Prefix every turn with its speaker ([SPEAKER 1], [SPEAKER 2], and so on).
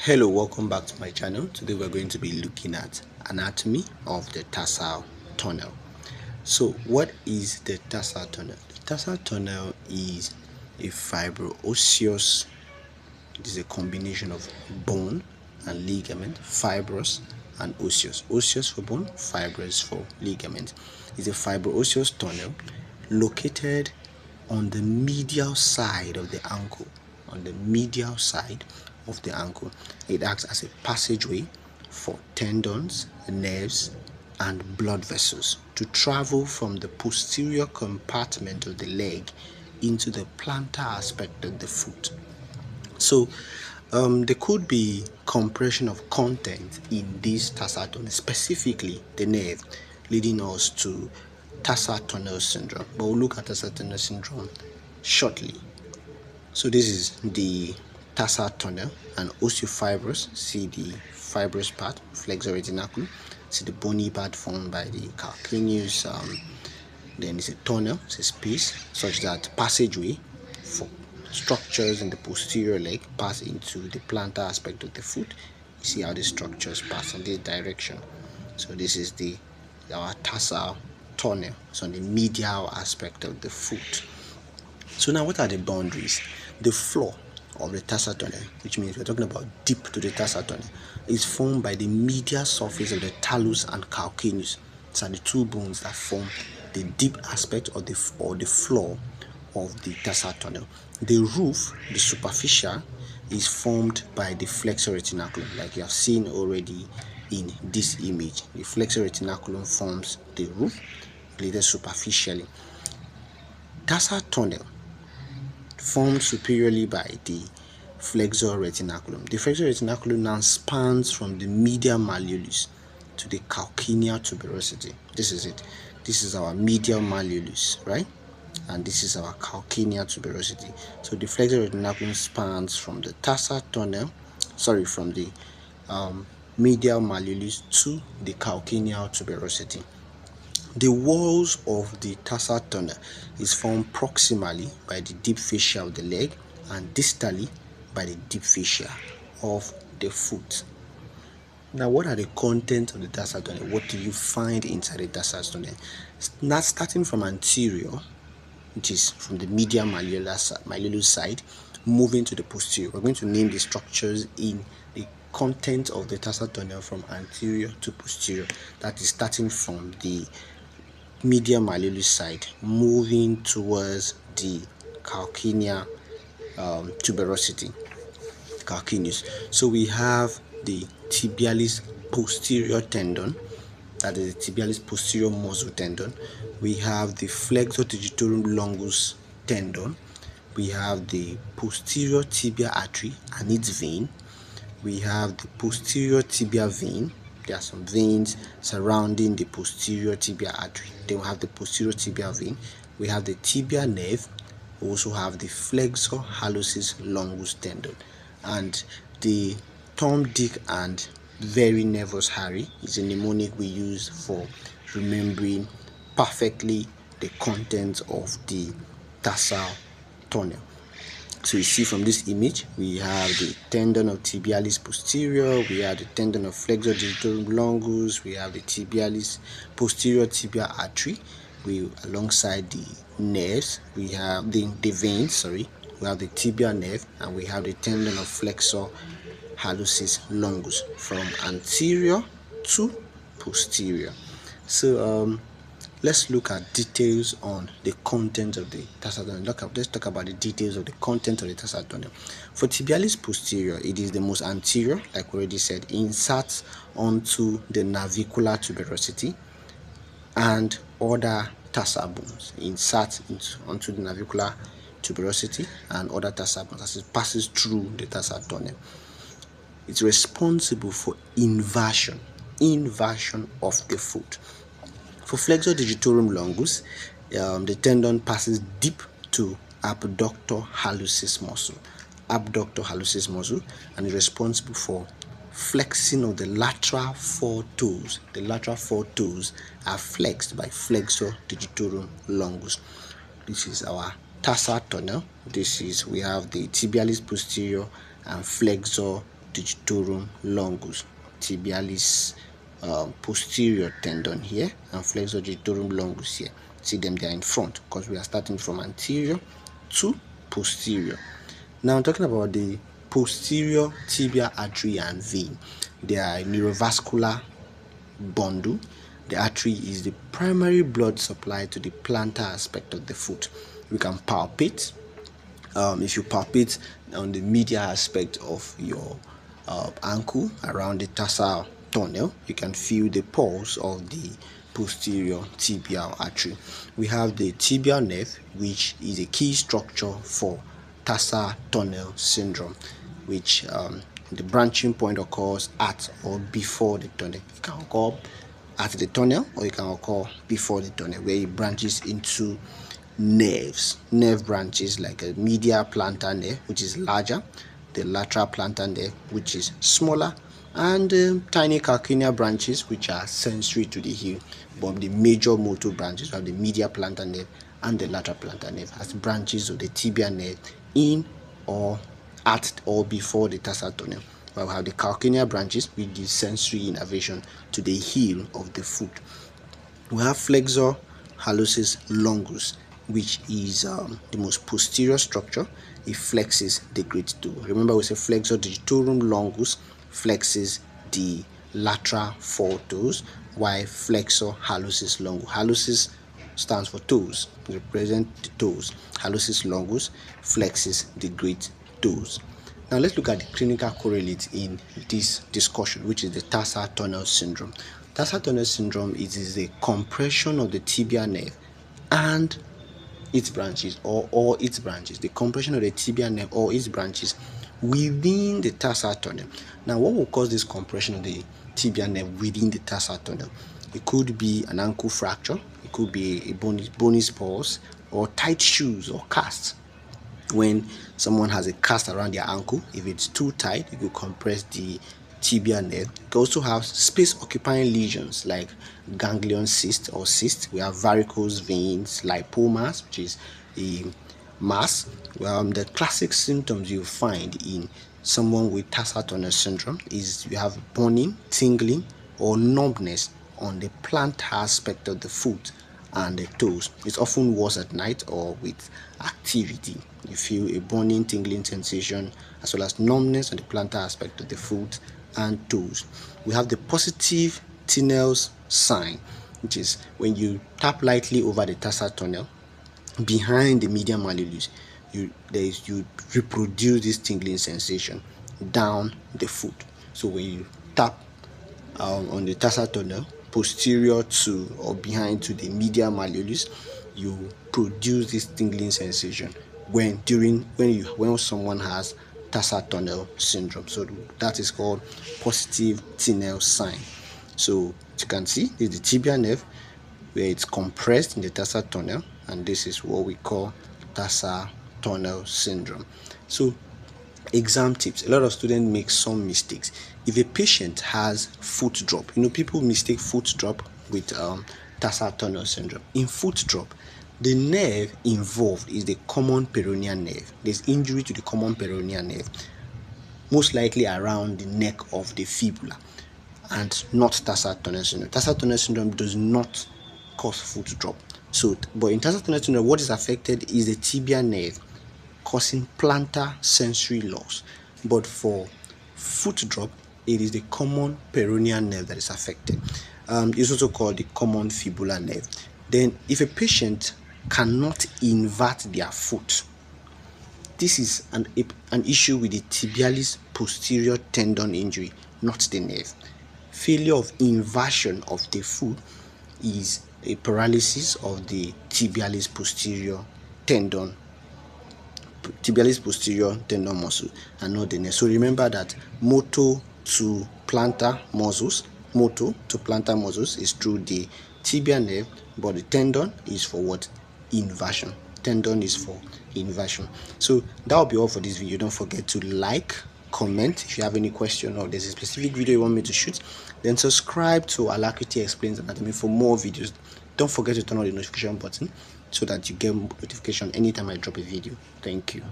[SPEAKER 1] Hello, welcome back to my channel. Today we're going to be looking at anatomy of the tarsal tunnel. So what is the tarsal tunnel? The tarsal tunnel is a fibro-osseous. It is a combination of bone and ligament, fibrous and osseous. Osseous for bone, fibrous for ligament. It's a fibro-osseous tunnel located on the medial side of the ankle. On the medial side of the ankle, it acts as a passageway for tendons, nerves, and blood vessels to travel from the posterior compartment of the leg into the plantar aspect of the foot. So there could be compression of content in this tarsal tunnel, specifically the nerve, leading us to tarsal tunnel syndrome. But we'll look at tarsal tunnel syndrome shortly. So this is the tarsal tunnel and osteofibrous. See the fibrous part, flexor retinaculum. See the bony part formed by the calcaneus. Then it's a tunnel, it's a space such that passageway for structures in the posterior leg pass into the plantar aspect of the foot. You see how the structures pass in this direction. So this is our tarsal tunnel. It's on the medial aspect of the foot. So now what are the boundaries? The floor of the tarsal tunnel, which means we're talking about deep to the tarsal tunnel, is formed by the medial surface of the talus and calcaneus. These are the two bones that form the deep aspect of the floor of the tarsal tunnel. The roof, the superficial, is formed by the flexor retinaculum, like you have seen already in this image. The flexor retinaculum forms the roof, related superficially. Tarsal tunnel formed superiorly by the flexor retinaculum. The flexor retinaculum now spans from the medial malleolus to the calcaneal tuberosity. This is it. This is our medial malleolus, right? And this is our calcaneal tuberosity. So the flexor retinaculum spans from the tarsal tunnel, from the medial malleolus to the calcaneal tuberosity. The walls of the tarsal tunnel is formed proximally by the deep fascia of the leg and distally by the deep fascia of the foot. Now, what are the contents of the tarsal tunnel? What do you find inside the tarsal tunnel? Now, starting from anterior, which is from the medial malleolus side, moving to the posterior. We're going to name the structures in the content of the tarsal tunnel from anterior to posterior. That is starting from the medial malleolus side, moving towards the calcaneal tuberosity, calcaneus. So we have the tibialis posterior tendon, that is the tibialis posterior muscle tendon. We have the flexor digitorum longus tendon. We have the posterior tibia artery and its vein. We have the posterior tibia vein. There are some veins surrounding the posterior tibia artery. Then we have the posterior tibia vein. We have the tibia nerve. We also have the flexor hallucis longus tendon. And the Tom, Dick, and Very Nervous Harry is a mnemonic we use for remembering perfectly the contents of the tarsal tunnel. So you see from this image, we have the tendon of tibialis posterior, we have the tendon of flexor digitorum longus, we have the tibialis posterior tibia artery, alongside the nerves, we have the veins, we have the tibia nerve, and we have the tendon of flexor hallucis longus from anterior to posterior. So let's look at details on the content of the tarsal tunnel. Let's talk about the details of the content of the tarsal tunnel. For tibialis posterior, it is the most anterior, like we already said, inserts onto the navicular tuberosity and other tarsal bones. Inserts onto the navicular tuberosity and other tarsal bones as it passes through the tarsal tunnel. It's responsible for inversion of the foot. For flexor digitorum longus, the tendon passes deep to abductor hallucis muscle, and is responsible for flexing of the lateral four toes. The lateral four toes are flexed by flexor digitorum longus. This is our tarsal tunnel. We have the tibialis posterior and flexor digitorum longus, tibialis posterior tendon here, and flexor digitorum longus here. See them, they are in front because we are starting from anterior to posterior. Now I'm talking about the posterior tibial artery and vein. They are a neurovascular bundle. The artery is the primary blood supply to the plantar aspect of the foot. We can palpate. If you palpate on the medial aspect of your ankle around the tarsal tunnel, you can feel the pulse of the posterior tibial artery. We have the tibial nerve, which is a key structure for tarsal tunnel syndrome, which the branching point occurs at or before the tunnel. It can occur at the tunnel or it can occur before the tunnel, where it branches into nerve branches, like a medial plantar nerve, which is larger, the lateral plantar nerve, which is smaller, and tiny calcaneal branches, which are sensory to the heel. But the major motor branches are the medial plantar nerve and the lateral plantar nerve as branches of the tibial nerve in or at or before the tarsal tunnel. While we have the calcaneal branches with the sensory innervation to the heel of the foot. We have flexor hallucis longus, which is the most posterior structure. It flexes the great toe. Remember, we say flexor digitorum longus flexes the lateral foretoes, while flexor hallucis longus, hallucis stands for toes, represent the toes. Hallucis longus flexes the great toes. Now let's look at the clinical correlate in this discussion, which is the tarsal tunnel syndrome. Tarsal tunnel syndrome is a compression of the tibial nerve and its branches, or all its branches. The compression of the tibial nerve or its branches within the tarsal tunnel. Now, what will cause this compression of the tibial nerve within the tarsal tunnel? It could be an ankle fracture, it could be a bony spurs, or tight shoes or casts. When someone has a cast around their ankle, if it's too tight, it will compress the tibial nerve. You can also have space occupying lesions like ganglion cyst or cyst. We have varicose veins, lipomas, which is a mass. The classic symptoms you find in someone with tarsal tunnel syndrome is you have burning, tingling, or numbness on the plantar aspect of the foot and the toes. It's often worse at night or with activity. You feel a burning, tingling sensation as well as numbness on the plantar aspect of the foot and toes. We have the positive Tinel's sign, which is when you tap lightly over the tarsal tunnel behind the medial malleolus, you reproduce this tingling sensation down the foot. So when you tap on the tarsal tunnel posterior to or behind to the medial malleolus, you produce this tingling sensation when someone has tarsal tunnel syndrome. So that is called positive Tinel sign. So as you can see, this is the tibial nerve where it's compressed in the tarsal tunnel, and this is what we call tarsal tunnel syndrome. So exam tips: a lot of students make some mistakes. If a patient has foot drop, people mistake foot drop with tarsal tunnel syndrome. In foot drop, the nerve involved is the common peroneal nerve. There's injury to the common peroneal nerve, most likely around the neck of the fibula, and not tarsal tunnel syndrome. Tarsal tunnel syndrome does not cause foot drop. But in tarsal tunnel syndrome, what is affected is the tibial nerve, causing plantar sensory loss. But for foot drop, it is the common peroneal nerve that is affected. It's also called the common fibular nerve. Then, if a patient cannot invert their foot, this is an issue with the tibialis posterior tendon injury, not the nerve. Failure of inversion of the foot is a paralysis of the tibialis posterior tendon muscle and not the nerve. So remember that motor to plantar muscles is through the tibial nerve, but the tendon is for what? Inversion. Tendon is for inversion. So that will be all for this video. Don't forget to like, comment if you have any question, or there's a specific video you want me to shoot. Then subscribe to Alacrity Explains Anatomy for more videos. Don't forget to turn on the notification button so that you get notification anytime I drop a video. Thank you.